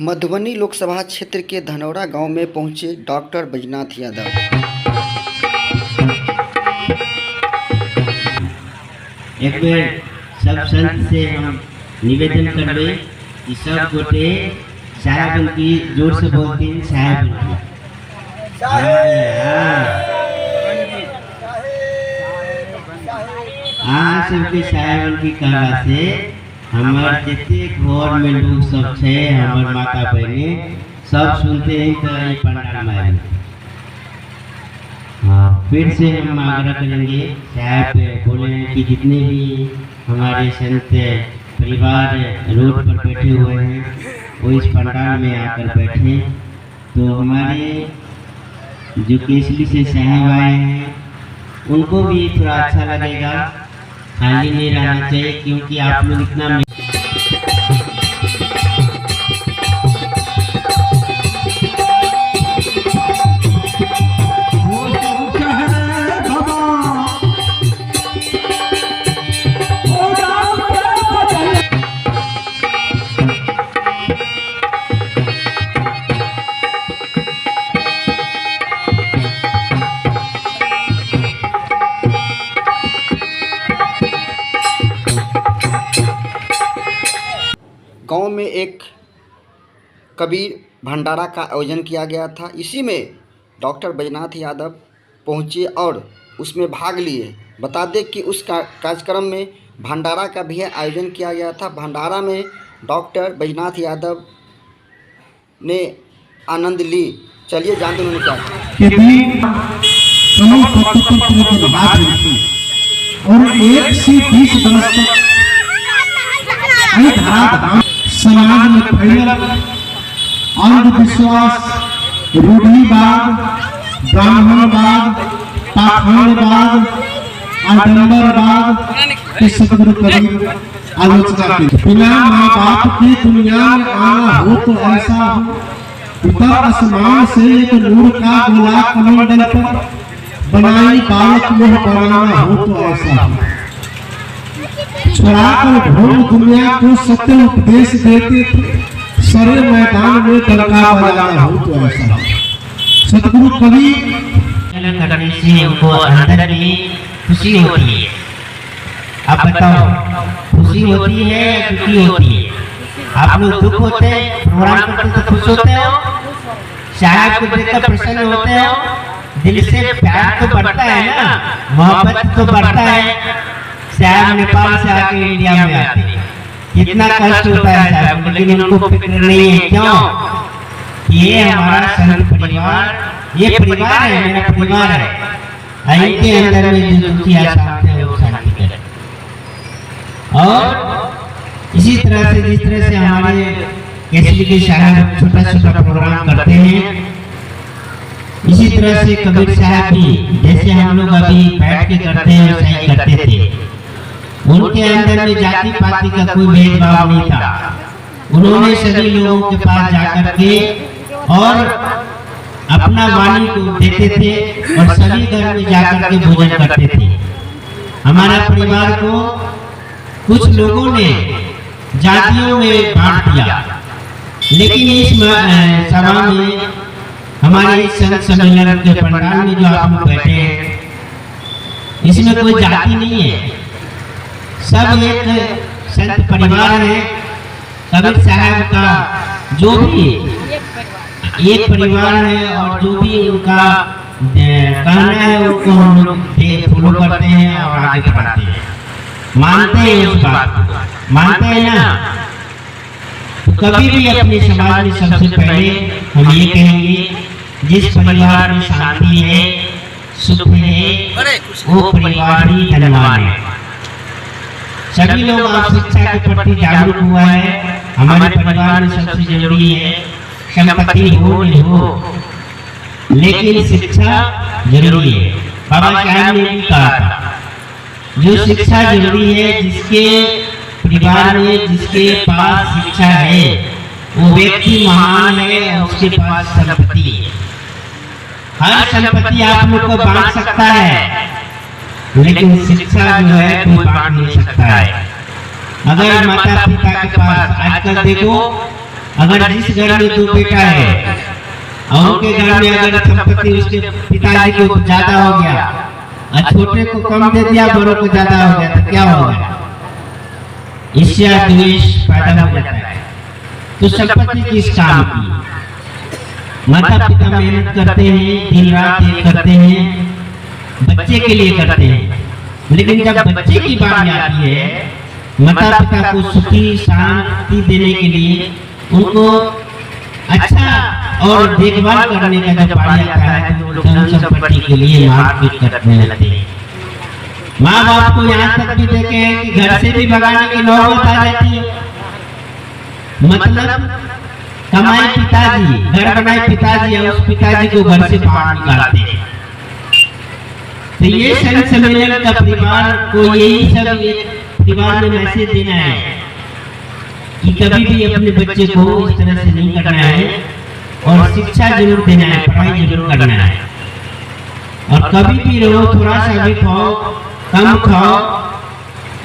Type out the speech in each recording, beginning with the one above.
मधुबनी लोकसभा क्षेत्र के धनौरा गांव में पहुंचे डॉक्टर बैजनाथ यादव। एक बेर सब संत से हम निवेदन करबे कि सब गोटे साहेब की जोर से बोलते हैं साहेब सबके साहेब की कहला से हमार जितने घर में लोग सब छे हमार माता बहने सब सुनते हैं तो ये पंडाल में फिर से हम आग्रह करेंगे साहब बोले कि जितने भी हमारे संत परिवार रोड पर बैठे हुए हैं वो इस पंडाल में आकर बैठे, तो हमारे जो केसरी से साहब आए हैं उनको भी थोड़ा अच्छा लगेगा, खाली नहीं रहना चाहिए क्योंकि आप लोग इतना गांव में एक कबीर भंडारा का आयोजन किया गया था। इसी में डॉक्टर बैजनाथ यादव पहुंचे और उसमें भाग लिए। बता दें कि उस कार्यक्रम में भंडारा का भी आयोजन किया गया था। भंडारा में डॉक्टर बैजनाथ यादव ने आनंद ली। चलिए जानते उन्होंने क्या और 1 से 20 वर्ष तक समाज में फैलल अंधविश्वास, रूढ़िवाद, ब्राह्मणवाद, पाखंडवाद, आडंबरवाद के सदगुरु कबीर आलोचना की। बिना माँ बाप के दुनिया में आना हो तो ऐसा हो, ऊपर आसमान से एक नूर का गोला कमंडल पर बनाई बालक मोह बनाना हो तो ऐसा हो, छुड़ाकर भोग दुनिया को सत्य उपदेश देते थे, सरे मैदान में डंका बजाना हो तो ऐसा। सतगुरु कबीर करने से उनको अंदर में खुशी होती है। अब बताओ खुशी होती है या दुखी होती है? आप लोग दुख होते हैं, प्रोग्राम करते तो खुश होते हो, साहब को देखकर प्रसन्न होते हो, दिल से प्यार तो बढ़ता है ना, मोहब्बत तो बढ़ता है। साहब नेपाल से आके इंडिया में आते कितना कष्ट होता है साहब, लेकिन उनको फिक्र नहीं है। क्यों? ये हमारा संत परिवार, ये परिवार है, मेरा परिवार है। इनके अंदर में जो दुखी आशांत है वो शांति करे। और इसी तरह से जिस तरह से हमारे केसरी के साहब छोटा छोटा प्रोग्राम करते हैं, इसी तरह से कबीर साहब भी जैसे हम लोग अभी बैठ के करते हैं वैसे ही करते थे। उनके अंदर में जाति पाति का कोई भेदभाव नहीं था। उन्होंने सभी लोगों के पास जाकर के और अपना वाणी को देते थे और सभी घर में जाकर के भोजन करते थे। हमारा परिवार को कुछ लोगों ने जातियों में बांट दिया, लेकिन इस सभा में हमारे संत सम्मेलन के पंडाल में जो आप लोग बैठे हैं इसमें कोई जाति नहीं है, सब एक संत परिवार है। कबीर साहब का जो भी एक परिवार है और जो भी उनका कहना है उनको हम लोग फॉलो करते हैं और आगे बढ़ाते हैं, मानते हैं उस बात को, मानते हैं ना। तो कभी भी अपने समाज में सबसे पहले हम ये कहेंगे जिस परिवार में शांति है, सुख है, वो परिवार ही धनवान है। सभी लोग आप शिक्षा के प्रति जागरूक हुआ है। हमारे परिवार में सबसे जरूरी है संपत्ति हो नहीं हो, लेकिन शिक्षा जरूरी है। बाबा साहब ने भी कहा था जो शिक्षा जरूरी है, जिसके परिवार में जिसके पास शिक्षा है वो व्यक्ति महान है और उसके पास संपत्ति है। हर संपत्ति आप लोग को बांट सकता है, लेकिन शिक्षा जो है कोई बांट नहीं सकता है। अगर माता पिता के पास आजकल देखो अगर जिस घर में 2 बेटा है और उनके घर में अगर संपत्ति उसके पिताजी को ज्यादा हो गया और छोटे को कम दे दिया, बड़ों को ज्यादा हो गया, तो क्या होगा? ईर्ष्या द्वेष पैदा हो जाता है। तो संपत्ति किस काम की? माता पिता मेहनत करते हैं, दिन रात एक करते हैं, बच्चे के लिए करते हैं, लेकिन जब बच्चे की बारी आती है, माता पिता को सुखी शांति देने के लिए उनको अच्छा और देखभाल करने का जब बारी आता है तो धन संपत्ति के लिए मारपीट करने लगते हैं। माँ बाप को यहाँ तक भी देखे हैं कि घर से भी भगाने की नौबत आ जाती है। मतलब कमाए पिताजी, घर बनाए पिताजी और उस पिताजी को घर से बाहर निकालते हैं। तो ये संत सम्मेलन का परिवार को यही सब परिवार में मैसेज देना है कि कभी भी अपने बच्चे को इस तरह से नहीं करना है और शिक्षा जरूर देना है, पढ़ाई जरूर करना है। और कभी भी रहो, थोड़ा सा भी खाओ, कम खाओ,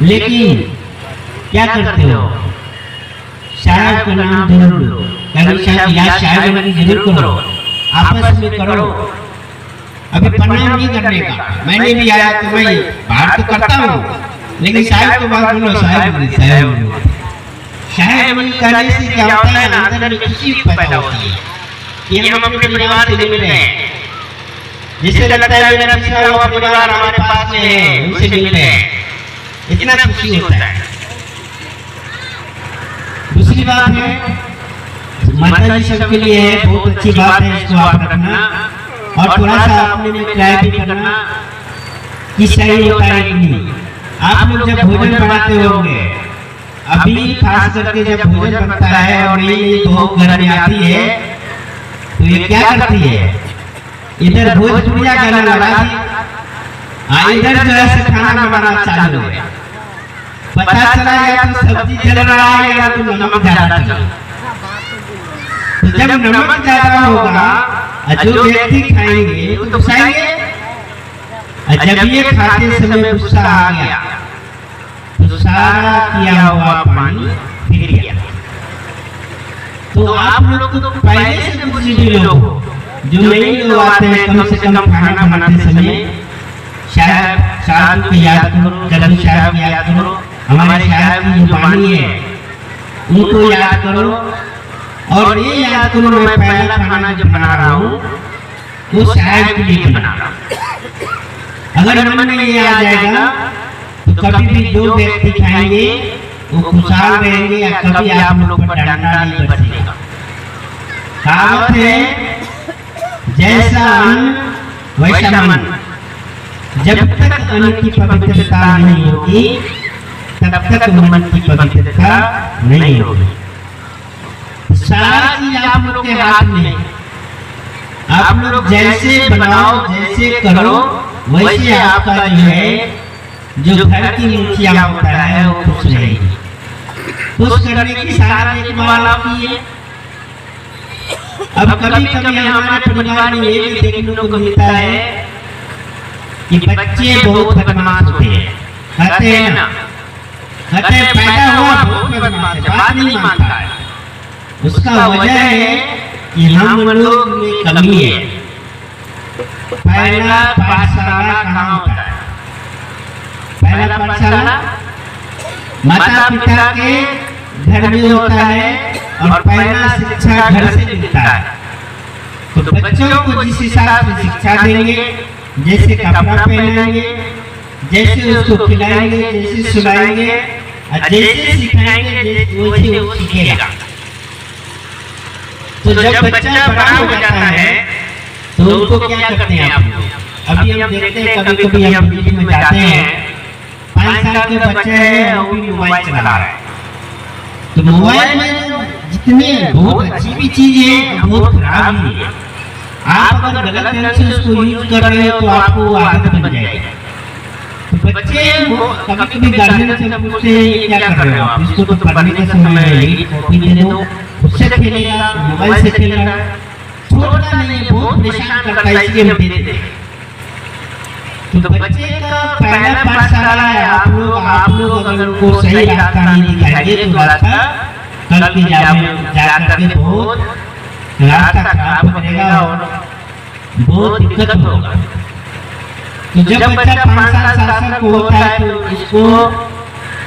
लेकिन क्या करते हो? साहब का नाम जरूर लो, कभी साहब या साहब की जरूर करो, आपस में करो। अभी प्रणाम नहीं करने का, मैंने भी आया तो मैं बाहर तो करता हूँ, लेकिन साहब के बाद बोलो साहब साहब साहब करने से क्या होता है? अंदर में खुशी पैदा होती है कि हम अपने परिवार से मिल रहे हैं। जिससे लगता है मेरा पिछड़ा हुआ परिवार हमारे पास में है, उनसे मिल रहे हैं, इतना खुशी होता है। दूसरी बात है, माता जी सबके लिए है, बहुत अच्छी बात है, इसको आप रखना और थोड़ा सा अपने में ट्राई भी करना कि सही होता है कि नहीं। आप लोग जब भोजन बनाते होंगे, अभी खास करके जब भोजन बनता है और नई बहू घर में आती है तो ये क्या करती है? इधर भोजपुरिया गाना लगा दी, इधर जो है खाना बनाना चालू है। पता चला या तो सब्जी जल रहा है या तो नमक ज्यादा चल। तो जब नमक ज्यादा होगा, जो व्यक्ति खाएंगे तो खाएंगे, जब ये खाते समय गुस्सा आ गया तो सारा किया हुआ पानी फिर गया। तो आप लोग तो पहले से बुद्धिजीवी लोग हो, जो नए लोग आते हैं, कम से कम खाना बनाते समय शायद साहब को याद करो, जल्दी साहब को याद करो, हमारे साहब की जो वाणी है उनको याद करो और ये याद करो मैं पहला खाना जो बना रहा हूँ वो साहब के लिए बना रहा हूँ। अगर मन में ये आ जाएगा तो कभी भी 2 व्यक्ति खाएंगे वो खुशहाल रहेंगे या कभी आप लोग पर डंडा नहीं बरसेगा। कहावत है, जैसा अन्न वैसा मन। जब तक अन्न की पवित्रता नहीं होगी तब तक मन की पवित्रता नहीं होगी। सारा चीज आप लोग के हाथ में, आप लोग जैसे बनाओ, जैसे करो, वैसे आपका जो है जो घर की मुखिया होता है वो खुश रहेगी। खुश करने की सारा देखभाल आपकी है। अब कभी कभी हमारे परिवार में ये भी देखने को मिलता है कि बच्चे बहुत बदमाश होते हैं, कहते हैं ना, कहते हैं पैदा हुआ बहुत बदमाश है, बात नहीं मानता है। उसका वजह है कि हम लोग में कमी है। पहला पाठशाला कहाँ होता है? पहला पाठशाला माता पिता के घर में होता है और पहला शिक्षा घर से मिलता है। तो बच्चों को जिस हिसाब से शिक्षा देंगे, जैसे कपड़ा पहनाएंगे, जैसे उसको खिलाएंगे, जैसे सुलाएंगे, जैसे सिखाएंगे वैसे वो सीखेगा। तो जब बच्चा बड़ा हो जाता है तो उनको क्या करते हैं आप लोग? अभी हम देखते हैं कभी कभी हम दिल्ली में जाते हैं, 5 साल के बच्चे हैं वो भी मोबाइल चला रहा है। तो मोबाइल में जितने बहुत अच्छी भी चीज है बहुत खराब भी है। आप अगर गलत ढंग से उसको यूज कर रहे हो तो आपको आदत बन जाएगी। तो बच्चे कभी कभी गार्जियन से पूछते हैं ये क्या कर रहे हो आप? इसको तो पढ़ने का समय है, कॉपी दे दो, उससे खेलेगा, मोबाइल से खेलेगा। छोटा नहीं है, बहुत परेशान करता है, इसलिए हम देते हैं। तो बच्चे का पहला पाठशाला है। आप लोग अगर उनको सही रास्ता नहीं दिखाएंगे तो रास्ता कल के जा करके बहुत रास्ता खराब करेगा और बहुत दिक्कत होगा। तो जब बच्चा 5 साल 7 साल को होता है तो इसको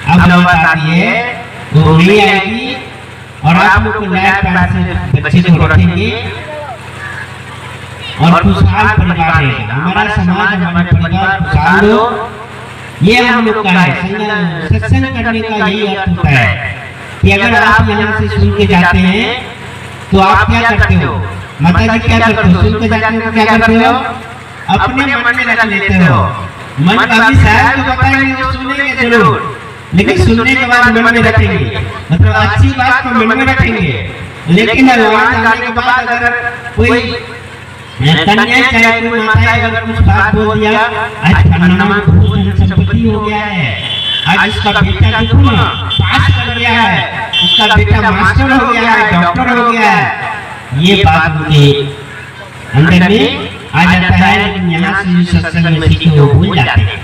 अब नौबत आती है, वो नहीं आएगी और आप लोग को नया प्यार से बच्चे को रखेंगे और खुशहाल परिवार रहेगा। हमारा समाज, हमारा परिवार खुशहाल हो, ये हम लोग का है। सत्संग करने का यही अर्थ होता है कि अगर आप यहाँ से सुन के जाते हैं तो आप क्या करते हो, माता जी क्या करते हो, सुन के जाते हो क्या करते हो, अपने मन में रख लेते हो। मन कभी शायद तो बताएंगे, वो सुनेंगे जरूर, लेकिन सुनने के बाद मन में रखेंगे, मतलब अच्छी बात को मन में रखेंगे। लेकिन वहाँ जाने के बाद अगर कोई कन्या चाहे कोई माता अगर कुछ बात बोल दिया, आज फलाना बहुत संपत्ति हो गया है, आज इसका बेटा देखो ना पास कर गया है, उसका बेटा मास्टर हो गया है, डॉक्टर हो गया है, ये बात उनके अंदर में आ जाता है। लेकिन यहाँ से जो सत्संग में सीखे वो भूल जाते हैं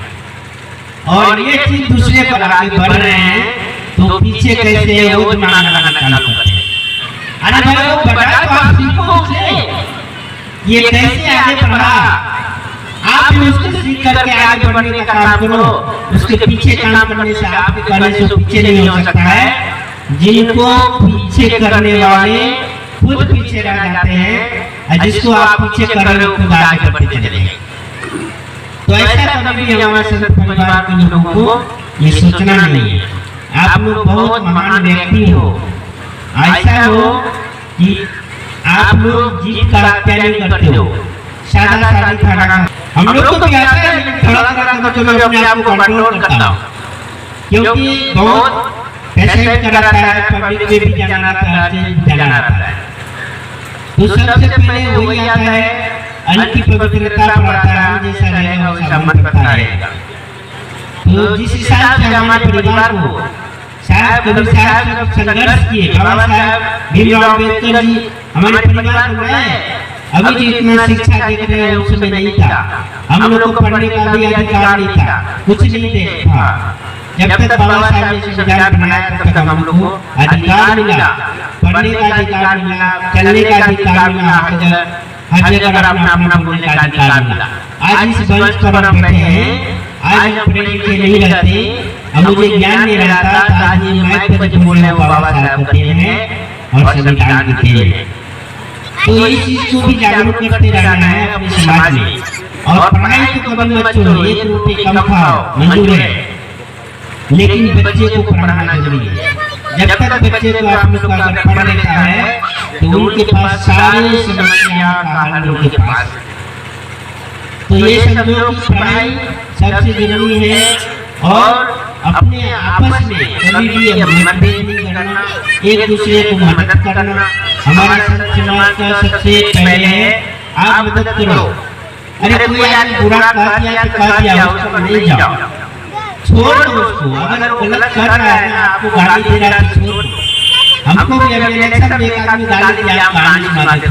और ये चीज दूसरे पर आगे बढ़ रहे हैं, तो पीछे कैसे वो दिमाग लगाना चालू करते हैं। अरे भाई वो बड़ा तो आप सीखो उससे, ये कैसे आगे बढ़ा, आप भी उसको सीख करके आगे बढ़ने का काम करो। उसके पीछे काम करने से आपके करने से पीछे नहीं हो सकता है। जिनको पीछे करने वाले खुद पीछे रह जाते हैं, जिसको आप पीछे कर रहे हो खुद आगे बढ़ते चले। तो ऐसा कभी भी हमारे संत परिवार के लोगों को ये सोचना नहीं है। आप लोग बहुत महान व्यक्ति हो, ऐसा हो कि आप लोग जीत का हत्या नहीं करते हो, सादा सादी खाना। हम लोग को भी आता है, लेकिन थोड़ा थोड़ा तो मैं अपने आप को कंट्रोल करता हूँ, क्योंकि बहुत पेशेंट कराता है, पब्लिक में भी जाना रहता है, जाना रहता है। तो सबसे पहले वही आता है, अन्न की पवित्रता पर आता है, हम जैसा रहेगा वैसा मन करता रहेगा। तो जिस हिसाब से हमारे परिवार को साहब कबीर साहब संघर्ष किए, बाबा साहब भीमराव अम्बेडकर जी हमारे परिवार को लाए। अभी जो इतना शिक्षा देख रहे हैं उस समय नहीं था, हम लोग को पढ़ने का भी अधिकार नहीं था, कुछ नहीं था। जब तक बाबा साहब ने संविधान बनाया तब तक हम लोग को अधिकार मिला, पढ़ने का अधिकार मिला, चलने का अधिकार मिला, हर जगह अपना अपना बोलने का अधिकार मिला। आज इस मंच पर हम बैठे हैं, आज हम पढ़े लिखे नहीं रहते, अब मुझे ज्ञान नहीं रहता, आज ये माइक पर जो बोल रहे हैं बाबा साहब कहते हैं और संविधान कहते हैं। तो इस चीज को भी जागरूक करते रहना है अपने समाज में। और पढ़ाई तो कभी मत छोड़ो, 1 रुपये कम खाओ मंजूर है, लेकिन बच्चे को पढ़ाना जरूरी है। जब तक बच्चे को आप लोग का अगर पढ़ लेता है तो उनके पास सारे समस्या का हल उनके पास। तो ये समझो कि पढ़ाई सबसे जरूरी है और अपने आपस में कभी भी मतभेद नहीं करना, एक दूसरे को मदद करना। हमारा संत समाज का सबसे पहले है आप मदद करो। अरे कोई आदमी बुरा कह दिया तो कह दिया, उसको नहीं जाओ, छोड़ दो उसको। अगर गलत कर रहा है ना, आपको गाली दे रहा है तो छोड़ दो। हमको भी अगर इलेक्शन में एक आदमी गाली दिया, आप गाली सुना के